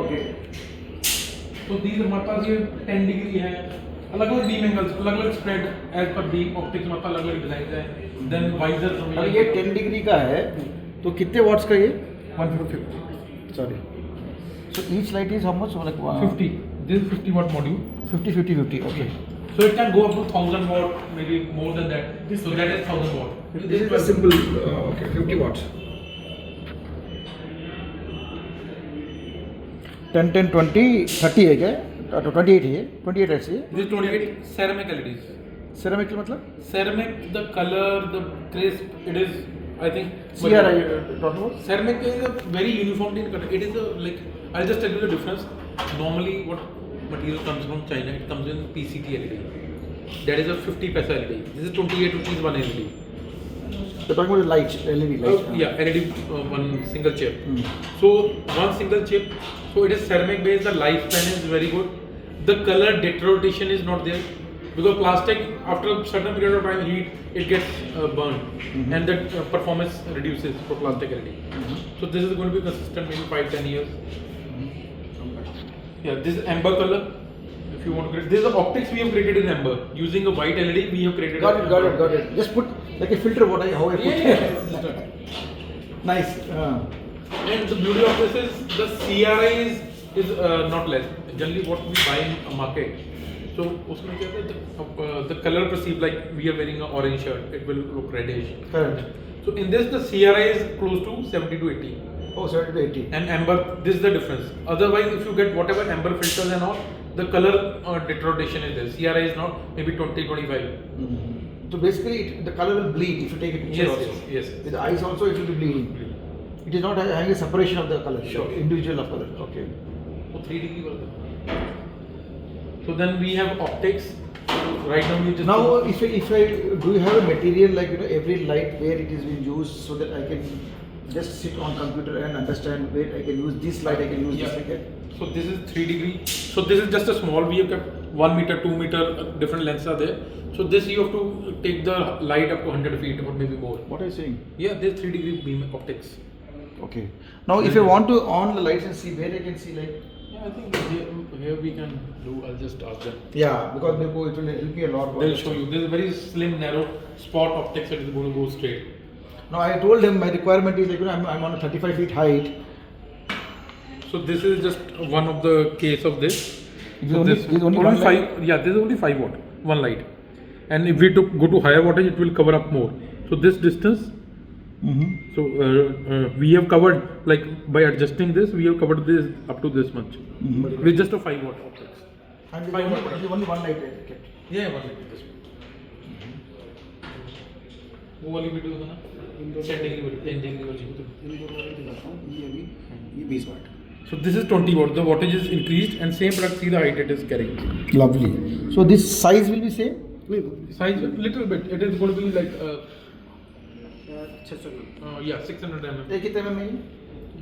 Okay तो these हमारे पास ये 10 डिग्री है, अलग अलग बीम एंगल्स, अलग अलग स्प्रेड एज पर बीम ऑप्टिक्स में अलग अलग डिजाइन है। देन वाइजर अगर ये 10 डिग्री का है तो कितने वॉट्स का ये 150 sorry so each light is how much like 50, this is 50 watt module, 50 50 50 okay so it can go up to 1000 watt, maybe more than that, so that is 1000 watt. This is a simple okay 50 वॉट्स 10 10 20 30 है क्या 28 है 28 ऐसे This is 28 ceramic LEDs. Ceramic का मतलब Ceramic, the color, the crisp, it is, I think. CRI talking about Ceramic is a very uniformly in color. It is a like, I'll just tell you the difference. Normally, what material comes from China, it comes in PCT LED. That is a 50 paisa LED. This is 28 rupees one LED. they're talking about light LED light Yeah, LED one single chip. Hmm. So one single chip. So it is ceramic based. The lifespan is very good. The color deterioration is not there because plastic after a certain period of time heat it gets burned and the performance reduces for plastic LED. So this is going to be consistent maybe 5-10 years. Yeah, this is amber color. If you want to create, this is the optics we have created in amber using a white LED. We have created. got it just put like a filter what I how I put Yeah. nice And the beauty of this is the CRI is not less. Generally, what we buy in a market. So, उसमें क्या होता है? The color perceived like we are wearing an orange shirt, it will look reddish. correct So in this, the CRI is close to 70 to 80. oh 70 to 80 And amber, this is the difference. Otherwise, if you get whatever amber filters and all, the color deterioration is there. CRI is not maybe 20-25. so basically the color will bleed if you take a picture Yes, also yes. with the eyes also it will be bleeding it is not having a separation of the color Sure. individual of color okay So 3 degree work. So then we have optics. Right now we just now if I do you have a material like every light where it is being used so that I can just sit on computer and understand where I can use this light I can use this like that So this is 3 degree. So this is just a small. We have kept 1 meter, 2 meter. Different lengths are there. So this you have to take the light up to 100 feet or maybe more. what are you saying Yeah, there's 3 degree beam optics. okay now if I want to on the lights and see where I can see like Yeah, I think here we can do. I'll just ask them. yeah because it will help me a lot They'll show you. This is very slim, narrow spot optics that is going to go straight. now I told him my requirement is like I'm on a 35 feet height So this is just one of the case of this. This is only one light? 5. Yeah, this is only 5 watt, one light. And if we go to higher wattage, it will cover up more. So this distance. So we have covered like by adjusting this, we have covered this up to this much with just a 5 watt optics. and Five there's watt. only one light I kept Yeah, one light. This one. वो वाली video था ना? 10 degree वाली, 10 degree वाली. ये 20 watt So this is 20 watt. The wattage is increased and same product. See the height it is carrying. lovely so this size will be same Size little bit. It is going to be like yeah 600 mm. ये कितने में है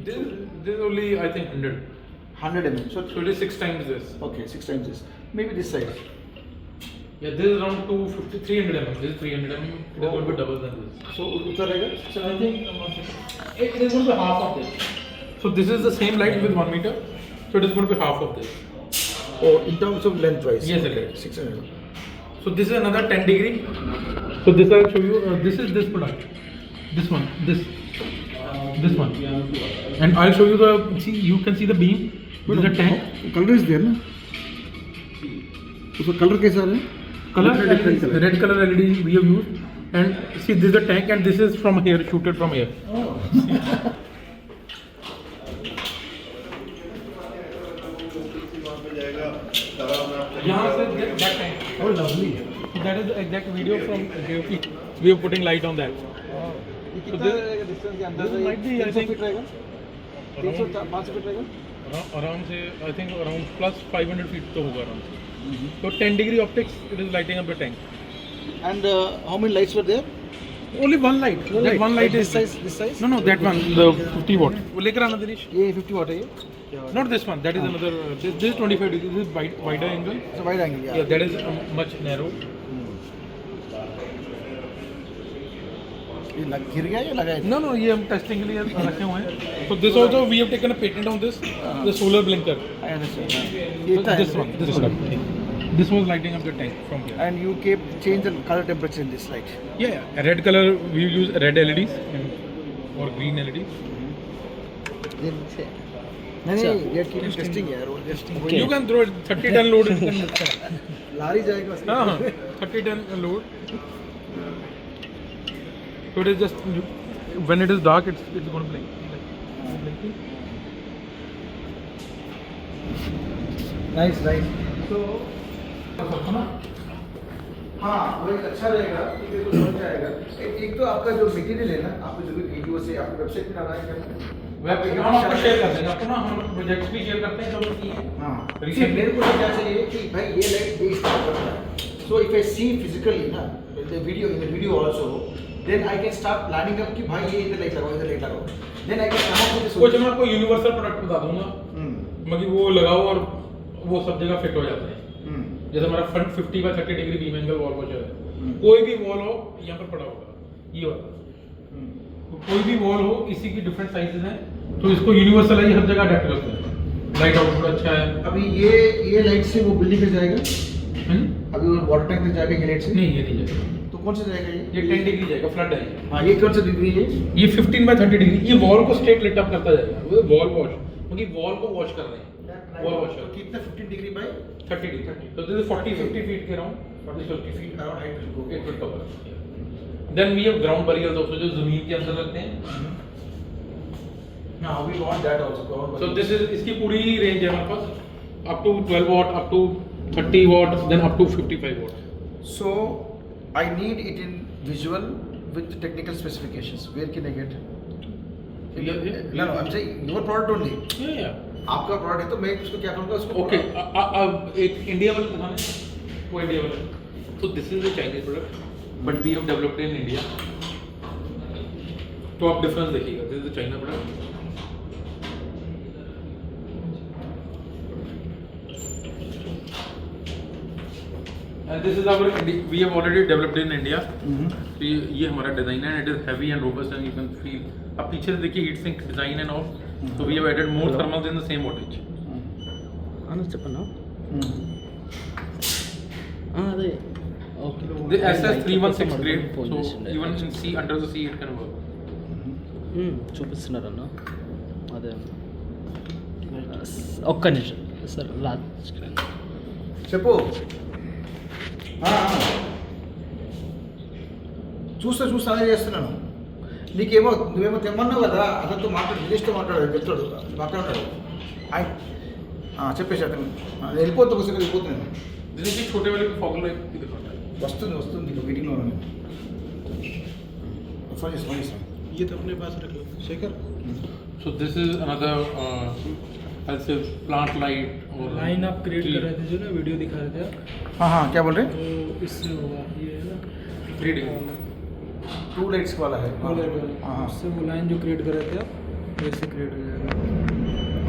This is only I think 100. 100 mm so So it is 6 times this. okay 6 times this maybe this size Yeah, this is around 250, 300 mm. This is 300 mm. It is going to be double than this. so उतना रहेगा So I think it is going to be half of this. So this is the same light with 1 meter. So it is going to be half of this. oh in terms of length wise Yes, okay. it is. 600 So this is another 10 degree. So this I'll show you. This is this product. This one. This one. And I'll show you the. See, you can see the beam. This is a tank. color is there ना उसका color कैसा है Color Different color. red color LED we have used. And see, this is the tank, and this is from here, shooted from here. यहाँ से that tank. oh lovely That is the exact video from JFE. We are putting light on that. ये So कितना this- रहेगा distance के अंदर this might be, I 300 think- feet रहेगा 300 500 feet रहेगा Around say I think around plus 500 feet तो होगा around. So 10 degree optics, it is lighting up the tank. and how many lights were there Only one light. That one light this is size No, that one, the 50 watt. वो लेकर आना दिनेश. ये 50 watt है ये Not this one. That is another. This is 25 degree. This is wider angle. it's a wide angle Yeah, that is much narrow. ये गिर गया या लगा है? No, no, ये हम टेस्टिंग के लिए रखे हुए हैं. So this also we have taken a patent on this, the solar blinker. I understand. ये था This one, this product. This was lighting up the tank from here. And you keep change the color temperature in this light. Yeah, yeah. Red color we use red LEDs or green LEDs. नहीं we are keeping testing यार, वो testing. You can throw it 30 ton load. You can लारी जाएगा उसके. हाँ, 30 ton load. So it is just when it is dark, it's going to blink. Nice. So हाँ वो एक अच्छा रहेगा, क्योंकि तो समझ जाएगा. एक तो आपका जो मटेरियल है ना, आपको जो भी वीडियो से आपकी वेबसाइट पे डाला है क्या? वेब पे हम आपको शेयर कर देंगे. आपको ना हम प्रोजेक्ट्स भी शेयर करते हैं जो हमने किए हैं. हाँ. Recently- मेरे को तो क्या चाहिए कि भाई ये लाइट ये इस तरह करता है. So if I see physically ना, the video also, then I can start planning up कि भाई ये इधर लाइट लगाओ. Then I can come up with a कुछ solution. मैं आपको यूनिवर्सल प्रोडक्ट बता दूंगा. मतलब वो लगाओ और वो सब जगह फिट हो जाता है. जैसे हमारा front 50 by 30 degree beam angle wall washer है. कोई भी वॉल हो यहाँ पर पड़ा होगा ये वाला. कोई भी वॉल हो, इसी की डिफरेंट साइजेस हैं, तो इसको यूनिवर्सल हर जगह अडेप्ट करते हैं. लाइट आउटपुट अच्छा है. अभी ये लाइट से वो बिल्डिंग पे जाएगा. अभी वो वाटर टैंक तक जाएगा ये लाइट से. नहीं, ये नहीं जाएगा. तो कौन सा जाएगा ये 10 डिग्री जाएगा, फ्लड है. हाँ ये कौन सा डिग्री है? ये 15 बाय 30 डिग्री. ये वॉल को स्ट्रेट लिट अप करता जाएगा. वो वॉल वॉश, क्योंकि वॉल को वॉश कर रहे हैं. वॉल वॉशर कितना 15 डिग्री बाय 30 डिग्री. तो दिस इज 40-50 फीट के around. 40-50 feet around height will go. It will cover. Then we have ground barriers also, जो जमीन के अंदर लगते हैं. Now we want that also. So this is इसकी पूरी रेंज है हमारे पास, up to 12 watt, up to 30 watt, then up to 55 watt. So I need it in visual with technical specifications. Where can I get? No, I'm saying your product only. Yeah. आपका product है तो मैं उसको क्या करूँगा उसको. Okay. अब एक इंडिया वाला दिखाने, वो इंडिया वाला. So this is a Chinese product, but we have developed it in India. तो आप डिफरेंस देखिएगा. This is the China product. And this is our we have already developed in India. तो ये हमारा डिजाइन है. It is heavy and robust and you can feel. अब पीछे से देखिए heat sink design and all. So we have added more thermals in the same wattage. అన్న చెప్పన్నా అదే okay The SS316 grade. So even in sea, under the sea, it can work. చూపిస్తున్నారన్న అదే ఒక్క నిమిషం సార్ లాస్ట్ చెప్పు. చూస్తానే చేస్తున్నాను. నీకేమో నువ్వేమో తెమ్మన్నావు కదా, అతనితో విలేజ్తో చెప్తాడు మాట్లాడతాడు. చెప్పేసి అతను వెళ్ళిపోతా పుస్తకం వెళ్ళిపోతున్నాను. देखिए छोटे वाले को फॉग लाइट की दिखाता है. వస్తుంది మీటింగ్లో ఫోన్ చేస్తాను. ये तो अपने पास रख लो Shekhar. So this is another I'll say plant light or line आप क्रिएट कर रहे थे जो ना वीडियो दिखा रहे थे आप, हाँ क्या बोल रहे हैं? तो इससे होगा ये है ना 3D. 2 लाइट्स वाला है. वो लाइट वाला, हाँ. उससे वो लाइन जो क्रिएट कर रहे थे आप वैसे क्रिएट हो जाएगा.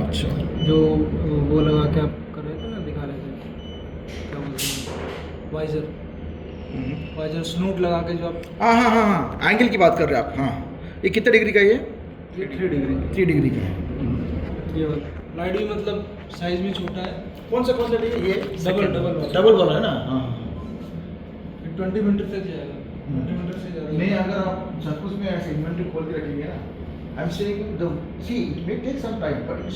अच्छा. जो वो लगा के आप कर रहे थे ना, दिखा रहे थे क्या बोलते हैं, वाइजर स्नूट लगा के जो आप हाँ एंगल की बात कर रहे हैं आप. हाँ ये कितने डिग्री का है? ये 3 डिग्री 3 डिग्री का है. ये वाला लाइट भी मतलब साइज में छोटा है. कौन सा डिग्री? ये डबल वाला है ना. हाँ 20 मिनट तक जाएगा. 20 मिनट से ज़्यादा नहीं, अगर आप सपोज में ऐसे इन्वेंट्री खोल के रखेंगे ना, I am saying the see it may take some time but it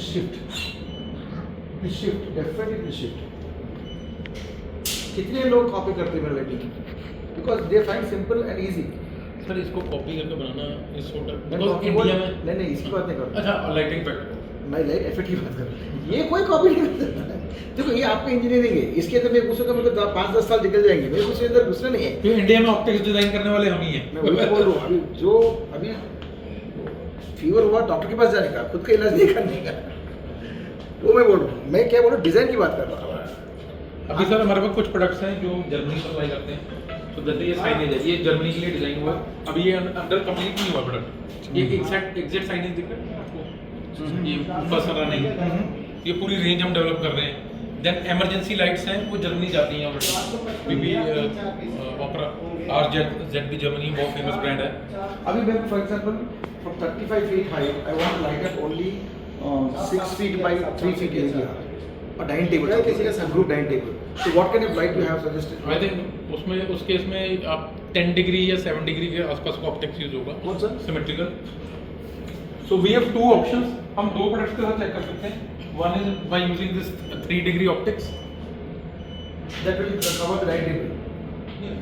shift definitely shift. कितने लोग कॉपी करते हैं मेरे lighting because they find simple and easy. Sir इसको कॉपी करके बनाना इज सो टफ. मैं बिकॉज़ इंडिया में नहीं इसकी बात नहीं कर रहा. अच्छा लाइटिंग पैटर्न. मैं लाइट इफेक्ट की बात कर रहा हूँ. ये कोई कॉपी नहीं कर सकता. देखो ये आपका इंजीनियरिंग है, इसके अंदर मैं घुसूंगा मेरे को 5-10 साल निकल जाएंगे. मेरे को उसके अंदर घुसना नहीं है. तो इंडिया में ऑप्टिक्स डिजाइन करने वाले हम ही हैं. मैं वही बोल रहा हूँ. अभी फीवर हुआ डॉक्टर के पास जाने का, खुद का इलाज नहीं करने का, वो मैं बोल रहा हूँ. मैं क्या बोल रहा हूँ, डिजाइन की बात कर रहा हूँ. अभी सर हमारे पास कुछ प्रोडक्ट्स हैं जो जर्मनी सप्लाई करते हैं. तो जैसे ये साइनेज है, ये जर्मनी के लिए डिजाइन हुआ. अभी ये अंदर कंप्लीट नहीं हुआ प्रोडक्ट. ये एग्जैक्ट साइनेज दिख रहा है आपको. ये ऊपर सर नहीं, ये पूरी रेंज हम डेवलप कर रहे हैं. देन इमरजेंसी लाइट्स हैं वो जर्मनी जाती हैं ऑलरेडी बीबी ऑपरा RZ भी जर्मनी बहुत फेमस ब्रांड है. अभी मैं for example from 35 feet height, I want to light up only 6 feet by 3 feet area. A dining table, a group dining table. So what kind of light you have suggested? I think उसमें उस case में आप 10 degree या 7 degree के आसपास का optics use होगा. कौन सा? Symmetrical. So we have two options. हम दो प्रोडक्ट्स के साथ चेक कर सकते हैं. One is by using this 3 degree optics. That will cover the dining table.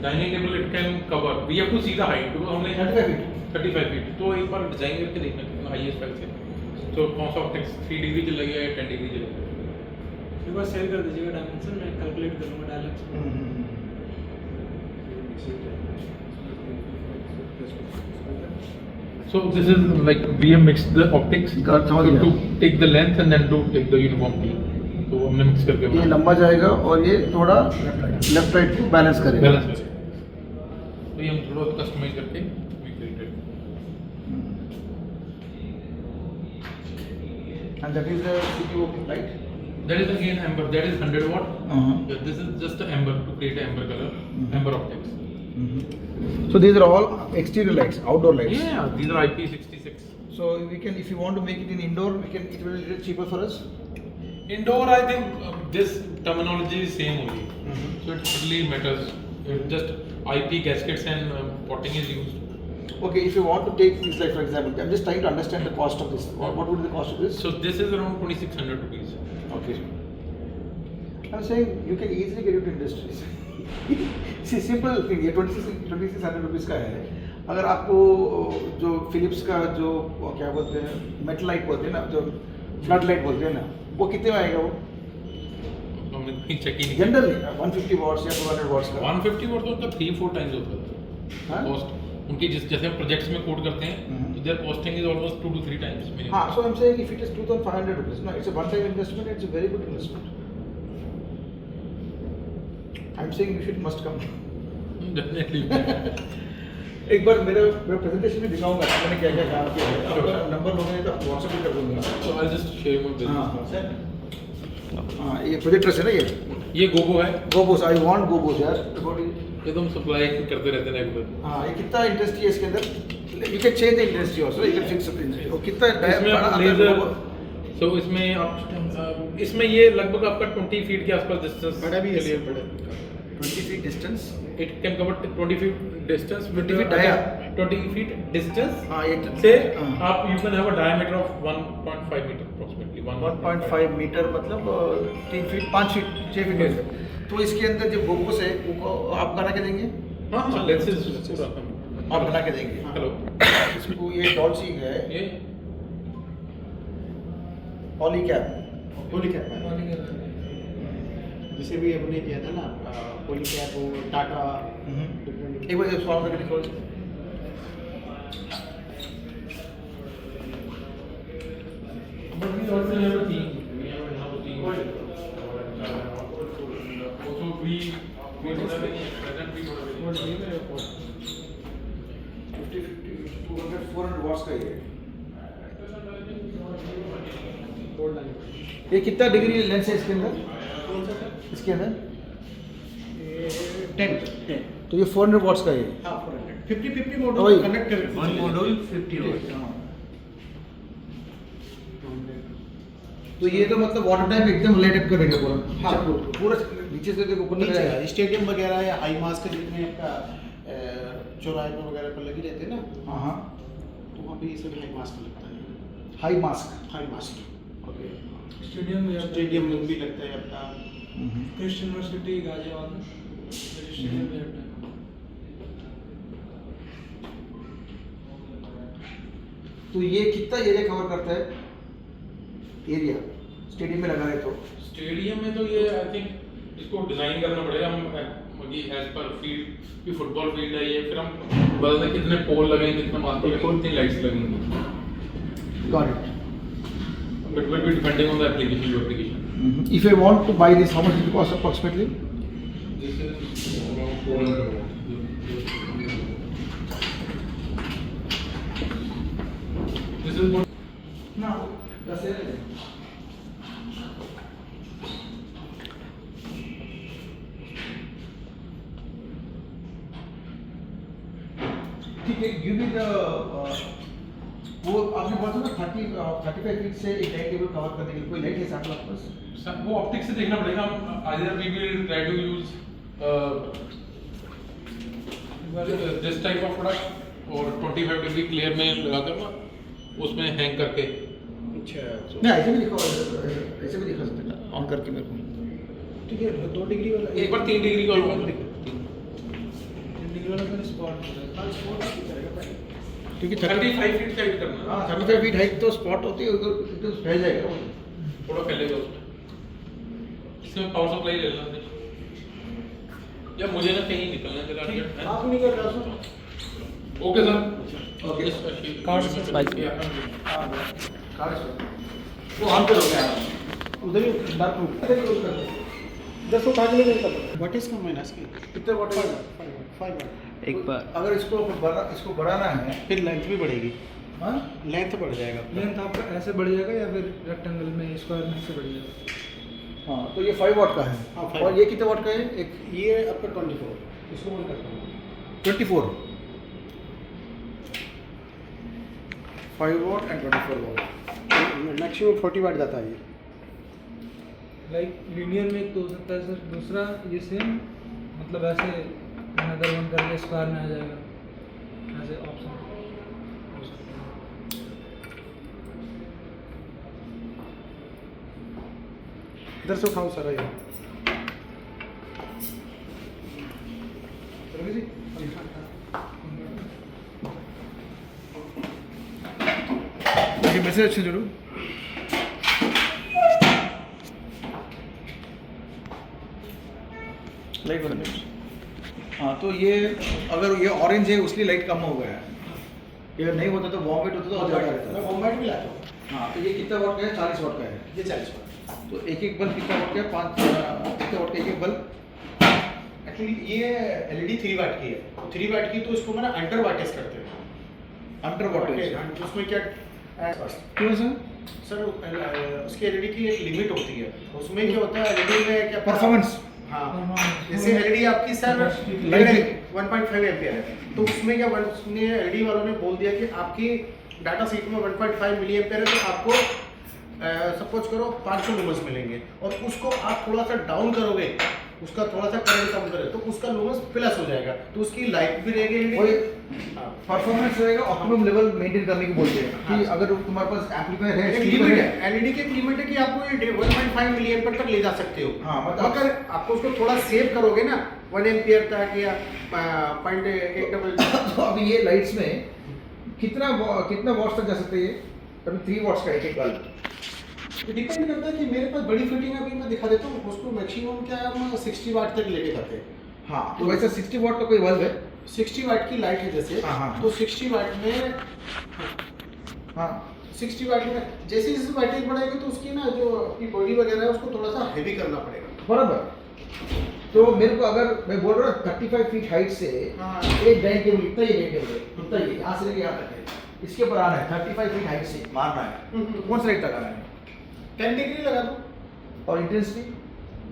Dining table it can cover. We have to see the height. तो हमने 35 feet. 35 feet. तो एक बार डिजाइन करके देखना कितना हाई है स्पेक से. तो कौन सा ऑप्टिक्स 3 डिग्री चलेगा या 10 डिग्री चलेगा. एक बार शेयर कर दीजिएगा डायमेंशन, मैं कैलकुलेट करूँगा डायलेक्स. So this is like we have mixed the optics to take the length and then to take the uniformity. तो हमने मिक्स करके ये लंबा जाएगा और ये थोड़ा लेफ्ट राइट को बैलेंस करेगा. बैलेंस करेगा. तो ये हम थोड़ा कस्टमाइज करके and that is the CPU light. That is again amber. That is 100 watt. This is just the amber to create amber color, amber optics. So these are all exterior lights, outdoor lights. Yeah, these are IP66. So we can, if you want to make it in indoor, we can. It will be a little cheaper for us. Indoor, I think this terminology is same only. So it really matters. Just IP gaskets and potting is used. Okay, if you want to take this, like for example, I'm just trying to understand the cost of this. What would be the cost of this? So this is around 2600 rupees. Okay. I'm saying you can easily get into industries. See, simple thing. ये 2600 rupees का है. अगर आपको जो Philips का जो क्या बोलते हैं मेटल लाइट बोलते हैं ना, जो फ्लड लाइट बोलते हैं ना, वो कितने में आएगा वो? हमने कहीं चेक ही नहीं. जनरली 150 वॉट्स या 200 वॉट्स का. 150 वॉट तो उनका 3-4 टाइम्स होता है. कॉस्ट उनकी जैसे हम प्रोजेक्ट्स में कोड करते हैं तो there costing is almost 2 to 3 times minimum. हाँ, so I'm saying if it is 2500 rupees, no, it's a one-time investment. It's a very good investment. I'm saying you should must come. Definitely. एक बार मेरा presentation में दिखाऊंगा मैंने क्या क्या काम किया है. अगर नंबर लोगे तो व्हाट्सएप भी कर दूंगा. So I'll just share my business. हाँ सर. हाँ, ये प्रोजेक्टर है ना ये. ये गोबो है. गोबोस, आई वांट गोबोस यार. ये तो हम सप्लाई करते रहते हैं रेगुलर. हाँ, ये कितना इंडस्ट्री है इसके अंदर? You can change the industry also. You can fix up the industry. और कितना इसमें आप लेजर. So इसमें आप इसमें ये लगभग आपका 20 फीट के आसपास डिस्टेंस. बड़ा भी है. 20 feet distance. It can cover 20 feet distance. 20 feet dia. 20 feet distance. हाँ, ये से आप you can have a diameter of 1.5 meter approximately. 1.5 metre मतलब 3 फीट 5 फीट 6 फीट. तो इसके अंदर जो गोबोस है वो आप बना के देंगे? हाँ, लेंसेज पूरा आप बना के देंगे. हेलो. इसको ये डॉल्सी है. ये पॉलीकैप जैसे भी हमने किया था ना पॉलीकैप और टाटा. एक बार सॉल्व करके दिखाओ. But we also have a team. We have in-house team. Also we don't have any present. We don't have any. 50 200 400 watts का ये. ये कितना डिग्री लेंस है इसके अंदर? इसके अंदर 10. तो ये 400 वॉट्स का है. हाँ 400. 50 वही. मॉडल कनेक्ट कर. One module 50 what. तो ये तो मतलब वाटर टाइप एकदम लाइट अप करेगा पूरा. हाँ, पूरा नीचे से देखो ऊपर तक नीचे जाएगा. स्टेडियम वगैरह या हाई मास के जितने आपका चौराहे पर वगैरह पर लगे रहते हैं ना, हाँ हाँ. तो वहाँ पे ये सब हाई मास्क लगता है. High mask. High mask. Okay. Stadium में भी लगता है अपना. क्रिश्चियन यूनिवर्सिटी गाजियाबाद में स्टेडियम में लगता है. तो ये कितना एरिया कवर करता है? एरिया स्टेडियम में लगा रहे तो स्टेडियम में तो ये आई थिंक इसको डिजाइन करना पड़ेगा. हम एज पर फील्ड की फुटबॉल फील्ड है ये, फिर हम बदलते कितने पोल लगेंगे, कितने मास्क लगेंगे, कितनी लाइट्स लगेंगी. Got it. But will be depending on the application, your application. If I want to buy this, how much it cost approximately? This is around 400. This is what. No, that's it. ठीक है, give me the वो आपने बोला था ना 35 feet से एक dining table cover करने के लिए कोई लाइट है सैंपल आपके पास? सर वो ऑप्टिक्स से देखना पड़ेगा। हम either we will try to use this type of product और 25 डिग्री क्लियर में लगाकर ना उसमें हैंग करके। अच्छा नहीं ऐसे भी दिखा, ऐसे भी दिखा सकते हैं ऑन करके मेरे को। ठीक है, 2 डिग्री वाला एक बार 3 डिग्री का होगा। 3 डिग्री वाला फिर स्पॉट क्योंकि 35 फीट का यूज करना। हाँ 35 फीट हाइट तो स्पॉट होती है, उधर तो फैल जाएगा वो। थोड़ा फैलेगा उसमें। इसमें पावर सप्लाई ले लेना। या मुझे ना कहीं निकलना है जरा। आप नहीं कर रहे हो ओके सर। ओके कार्ड से वो ऑन करोगे आप उधर ही डार्क रूम यूज करते हैं। 10 उठा के ले जाता व्हाट इज कम माइनस की कितने वाट है? 5 एक बार अगर इसको बढ़ाना है फिर लेंथ भी बढ़ेगी, हाँ लेंथ बढ़ जाएगा लेंथ आपका ऐसे बढ़ जाएगा या फिर रेक्टेंगल में स्क्वायर में से बढ़ जाएगा? हाँ तो ये 5 वाट का है। हाँ, 5 और ये कितने वाट का है? एक ये आपका 24 इसको ऑन करता हूँ 24 5 वाट एंड 24 वाट। मैक्सिमम 40 वाट जाता है ये। लाइक लीनियर में एक तो हो सकता है सर, दूसरा ये सेम मतलब ऐसे अनदर वन करके स्क्वायर में आ जाएगा, ऐसे ऑप्शन हो सकता है। इधर से उठाओ सारा ये रवि जी ये मैसेज अच्छे जरूर। लाइट बंद है। हाँ तो ये अगर ये ऑरेंज है उसलिए लाइट कम हो गया है, ये नहीं होता तो वॉर्म होता तो और ज़्यादा रहता मैं है। कॉम्बैट भी लाता हूँ। हाँ तो ये कितना वाट का है? 40 वाट का है। ये 40 वाट तो एक एक बल्ब कितना वाट का है? 5 कितने वाट का एक एक बल्ब? एक्चुअली ये एलईडी 3 वाट की है, 3 वाट की, तो इसको मैंने अंडर वाटेज करते हैं। अंडर वाटेज तो उसमें क्या क्यों सर? सर उसकी एलईडी की एक लिमिट होती है, उसमें क्या होता है एलईडी में क्या परफॉर्मेंस। हाँ जैसे एलईडी आपकी सर Light- 1.5 एम्पियर है, तो उसमें क्या उसने एलईडी वालों ने बोल दिया कि आपकी डाटा शीट में 1.5 मिली एम्पियर है, तो आपको सपोज करो 500 लूमस मिलेंगे, और उसको आप थोड़ा सा डाउन करोगे, उसका थोड़ा सा करंट कम करे तो उसका लूमस प्लस हो जाएगा, तो उसकी लाइट भी रहेगी। वही हाँ परफॉर्मेंस रहेगा, ऑप्टिमम लेवल मेंटेन करने को बोलते हैं कि हाँ। अगर तुम्हारे पास एम्पलीफायर है, एक स्पीकर लिमिट है। है, एलईडी की एक लिमिट है कि आपको ये 1.5 मिली एम्पियर तक ले जा सकते हो। हाँ, मतलब अगर आपको उसको थोड़ा सेव करोगे ना 1 एम्पियर तक या 0.8 तो अभी ये लाइट्स में कितना वॉट्स तक जा सकते हैं? ये अभी 3 वॉट्स का एक एक बल्ब। डिपेंड करता है कि मेरे पास बड़ी फिटिंग अभी मैं दिखा देता हूँ, उसको मैक्सिमम क्या है हम 60 वाट तक लेके जाते हैं। हाँ तो वैसे 60 वॉट का कोई बल्ब है? 60 वाट की लाइट है जैसे, हाँ, हाँ। तो 60 वाट में हाँ 60 वाट में जैसे जैसे वाटेज बढ़ाएगी तो उसकी ना जो आपकी बॉडी वगैरह है उसको थोड़ा सा हेवी करना पड़ेगा। बराबर। तो मेरे को अगर मैं बोल रहा हूँ 35 फीट हाइट से हाँ। एक डाइनिंग टेबल इतना ही डाइनिंग टेबल है, इतना ही यहाँ से लेके यहाँ तक है, इसके ऊपर आना है 35 फीट हाइट से मारना है, तो कौन सा लाइट तक आना है? 10 डिग्री लगा दो। और इंटेंसिटी?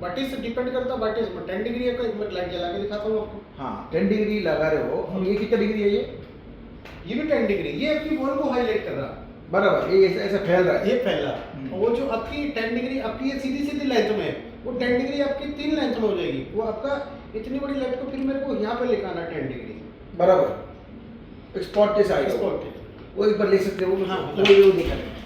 वाटेज से डिपेंड करता है, वाटेज में 10 डिग्री का एक मिनट लाइट जला के दिखाता हूँ आपको। हाँ 10 डिग्री लगा रहे हो, अब ये कितना डिग्री है ये? ये भी 10 डिग्री, ये आपकी बॉल को हाईलाइट कर रहा है, बराबर, ये ऐसा फैल रहा है। ये पहला। और वो जो आपकी 10 डिग्री आपकी ये सीधी सीधी लेंथ में है, वो 10 डिग्री आपकी 3 लेंथ में हो जाएगी, वो आपका इतनी बड़ी लाइट को फिर मेरे को यहाँ पे लेकर आना 10 डिग्री बराबर, एक स्पॉट जैसा आएगा वो। स्पॉट। वो एक बार ले सकते हो, हाँ, वो दिखा